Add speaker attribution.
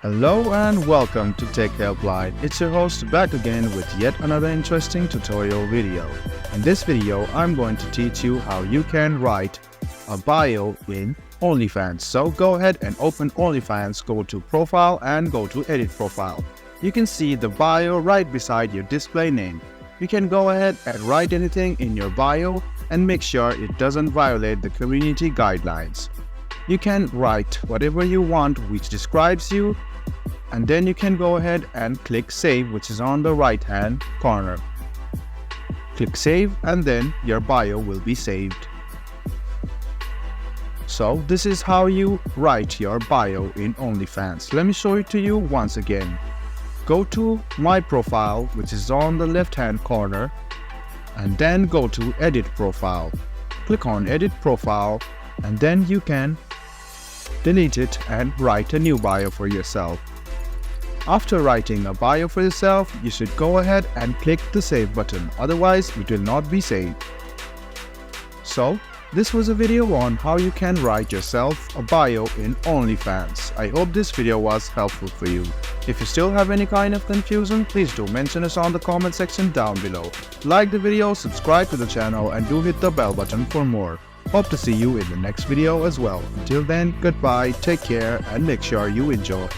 Speaker 1: Hello and welcome to Tech Helpline. It's your host back again with yet another interesting tutorial video. In this video, I'm going to teach you how you can write a bio in Onlyfans. So go ahead and open Onlyfans, go to Profile and go to Edit Profile. You can see the bio right beside your display name. You can go ahead and write anything in your bio and make sure it doesn't violate the community guidelines. You can write whatever you want which describes you, and then you can go ahead and click Save, which is on the right hand corner. Click Save and then your bio will be saved. So this is how you write your bio in Onlyfans. Let me show it to you once again. Go to My Profile, which is on the left hand corner, and then go to Edit Profile. Click on Edit Profile and then you can delete it and write a new bio for yourself. After writing a bio for yourself, you should go ahead and click the Save button, otherwise it will not be saved. So, this was a video on how you can write yourself a bio in Onlyfans. I hope this video was helpful for you. If you still have any kind of confusion, please do mention us on the comment section down below. Like the video, subscribe to the channel and do hit the bell button for more. Hope to see you in the next video as well. Until then, goodbye, take care and make sure you enjoy.